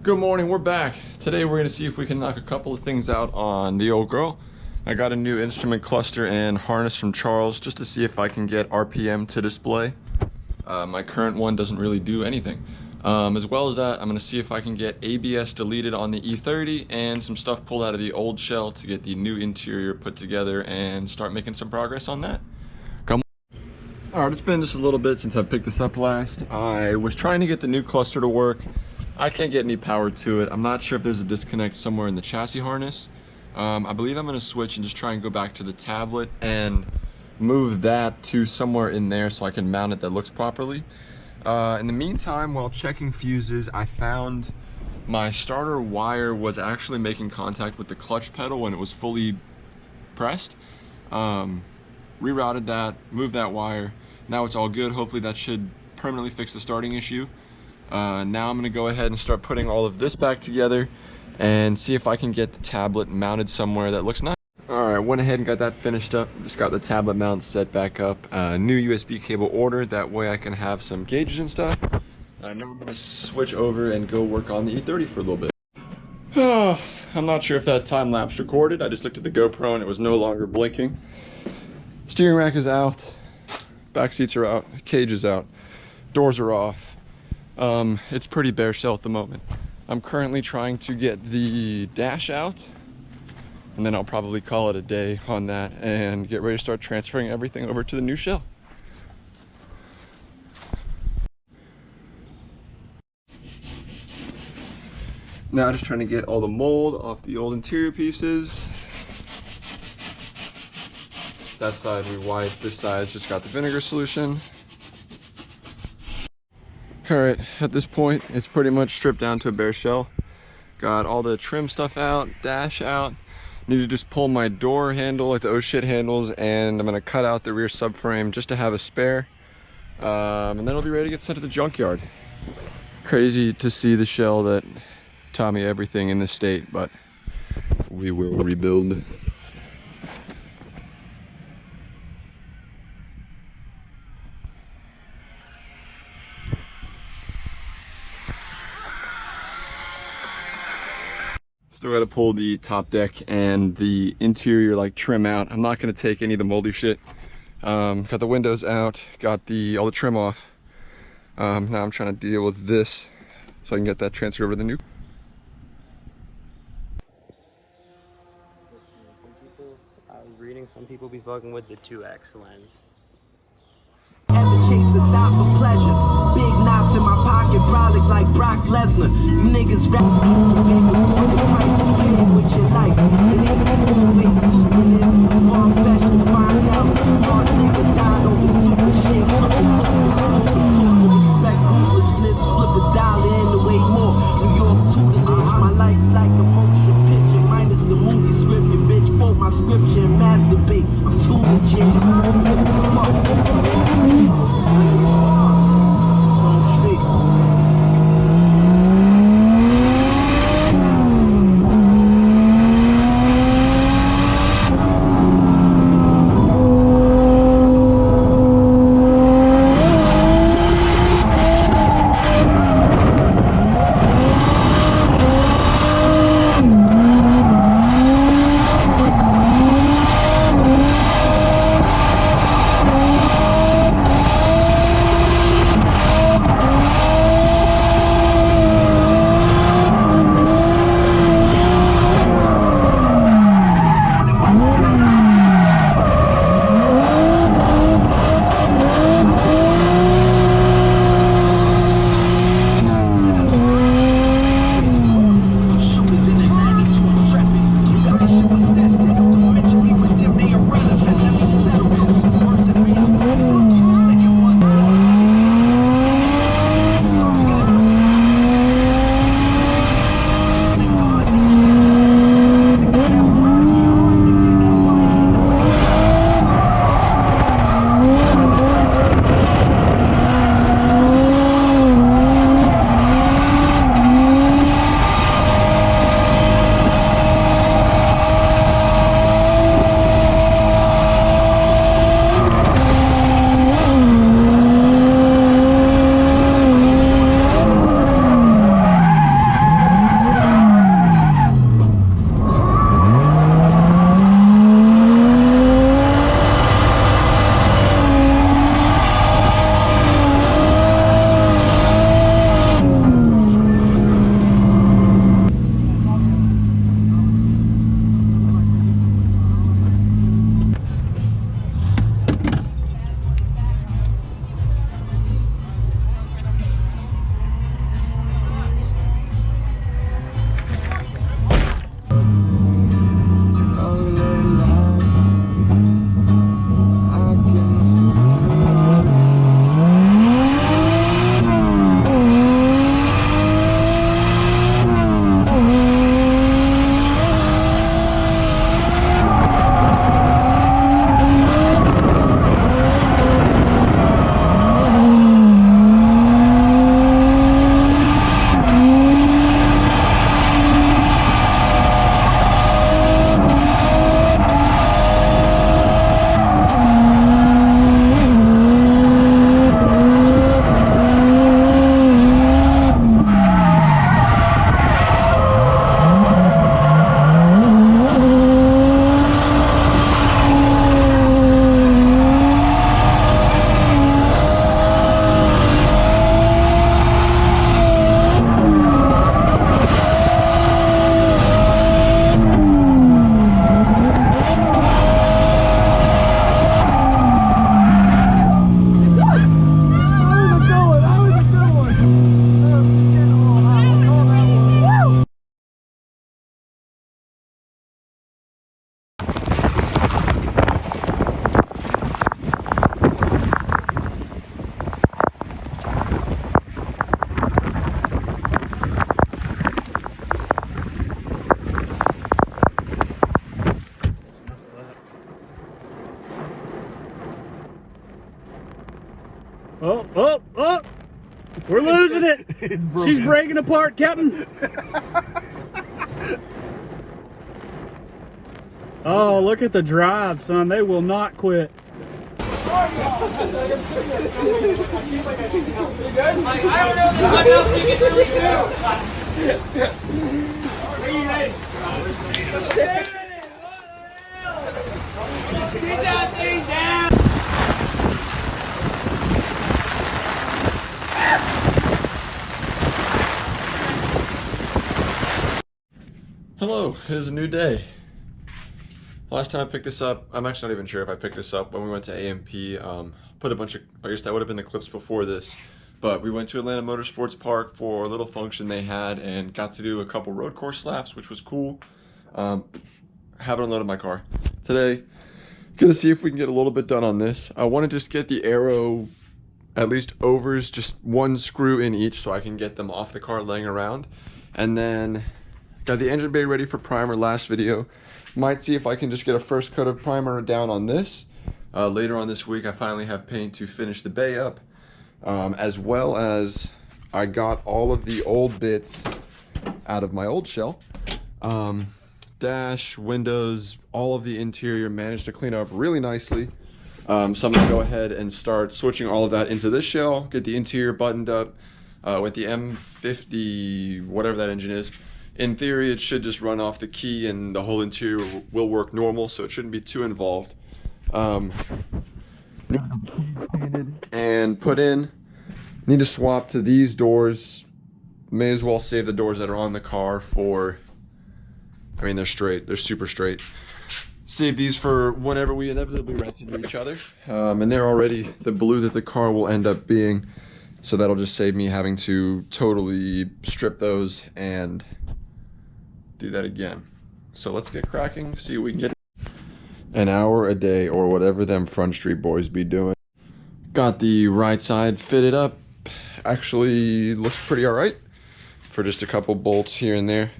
Good morning, we're back. Today we're gonna see if we can knock a couple of things out on the old girl. I got a new instrument cluster and harness from Charles just to see if I can get RPM to display. My current one doesn't really do anything. As well as that, I'm gonna see if I can get ABS deleted on the E30 and some stuff pulled out of the old shell to get the new interior put together and start making some progress on that. Come on. Alright, it's been just a little bit since I picked this up last. I was trying to get the new cluster to work. I can't get any power to it. I'm not sure if there's a disconnect somewhere in the chassis harness. I believe I'm going to switch and just try and go back to the tablet and move that to somewhere in there so I can mount it that looks properly. In the meantime, while checking fuses, I found my starter wire was actually making contact with the clutch pedal when it was fully pressed. Rerouted that, moved that wire. Now it's all good. Hopefully that should permanently fix the starting issue. Now I'm going to go ahead and start putting all of this back together and see if I can get the tablet mounted somewhere that looks nice. Alright, went ahead and got that finished up. Just got the tablet mount set back up. New USB cable ordered, that way I can have some gauges and stuff. Now I'm going to switch over and go work on the E30 for a little bit. I'm not sure if that time lapse recorded. I just looked at the GoPro and it was no longer blinking. Steering rack is out. Back seats are out. Cage is out. Doors are off. It's pretty bare shell at the moment. I'm currently trying to get the dash out, and then I'll probably call it a day on that and get ready to start transferring everything over to the new shell. Now just trying to get all the mold off the old interior pieces. That side we wiped, this side's just got the vinegar solution. Alright, at this point, it's pretty much stripped down to a bare shell. Got all the trim stuff out, dash out. Need to just pull my door handle, like the oh shit handles, and I'm going to cut out the rear subframe just to have a spare. And then it'll be ready to get sent to the junkyard. Crazy to see the shell that taught me everything in this state, but we will rebuild. Still got to pull the top deck and the interior like trim out. I'm not going to take any of the moldy shit. Got the windows out, got all the trim off. Now I'm trying to deal with this so I can get that transferred over to the new. I was reading some people be fucking with the 2X lens. Ever chase a thought for pleasure? Big knots in my pocket, probably like Brock Lesnar. You niggas rap with your life. And even way to far-fetched to find out. Hard niggas died over stupid shit. Respect, ruthlessness, flip a dollar in the way more. New York to the edge, my life like a motion picture. Minus the movie script, your bitch quote my scripture and masturbate. I'm too legit. isn't it? She's breaking apart, Captain. Oh, look at the drive, son. They will not quit. Hello, it is a new day. Last time I picked this up, I'm actually not even sure if I picked this up when we went to AMP. Put a bunch of, I guess that would have been the clips before this, but we went to Atlanta Motorsports Park for a little function they had and got to do a couple road course laps, which was cool. Haven't unloaded my car. Today, gonna see if we can get a little bit done on this. I want to just get the aero, at least overs, just one screw in each so I can get them off the car laying around. And then got the engine bay ready for primer last video. Might see if I can just get a first coat of primer down on this. Later on this week I finally have paint to finish the bay up. As well as I got all of the old bits out of my old shell. Dash, windows, all of the interior managed to clean up really nicely. So I'm gonna go ahead and start switching all of that into this shell, get the interior buttoned up with the M50, whatever that engine is. In theory, it should just run off the key and the whole interior will work normal, so it shouldn't be too involved. And put in, need to swap to these doors. May as well save the doors that are on the car for, I mean, they're straight, they're super straight. Save these for whenever we inevitably run into each other. And they're already the blue that the car will end up being, so that'll just save me having to totally strip those and do that again. So let's get cracking, see what we can get. An hour a day or whatever them Front Street boys be doing. Got the right side fitted up. Actually looks pretty all right for just a couple bolts here and there.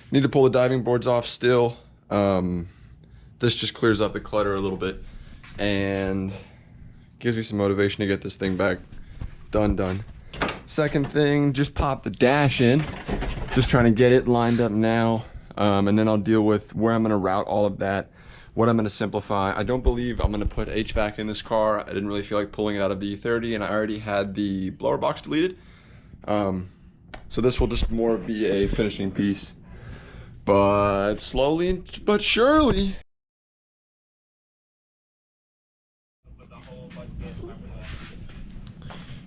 Need to pull the diving boards off still. This just clears up the clutter a little bit and gives me some motivation to get this thing back done. Second thing, just pop the dash in. Just trying to get it lined up now. And then I'll deal with where I'm going to route all of that, what I'm going to simplify. I don't believe I'm going to put HVAC in this car. I didn't really feel like pulling it out of the E30, and I already had the blower box deleted. So this will just more be a finishing piece. But slowly but surely.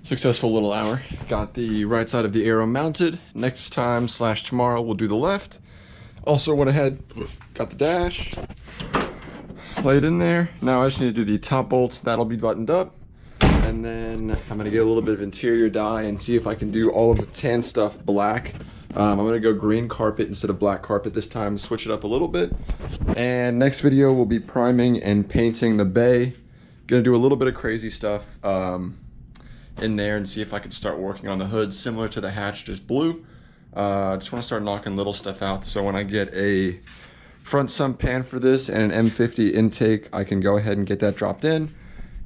Successful little hour. Got the right side of the aero mounted. Next time / tomorrow we'll do the left. Also went ahead, got the dash, laid in there. Now I just need to do the top bolts. That'll be buttoned up. And then I'm gonna get a little bit of interior dye and see if I can do all of the tan stuff black. I'm gonna go green carpet instead of black carpet this time, switch it up a little bit. And next video will be priming and painting the bay. Gonna do a little bit of crazy stuff in there and see if I can start working on the hood similar to the hatch, just blue. Just want to start knocking little stuff out, so when I get a front sump pan for this and an M50 intake, I can go ahead and get that dropped in.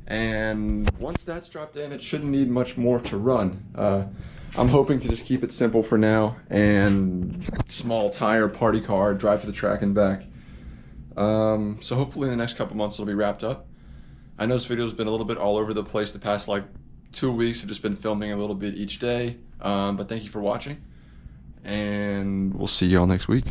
And once that's dropped in, it shouldn't need much more to run. I'm hoping to just keep it simple for now, and small tire party car, drive to the track and back. So hopefully in the next couple months it'll be wrapped up. I know this video's been a little bit all over the place the past like 2 weeks. I've just been filming a little bit each day, but thank you for watching. And we'll see y'all next week.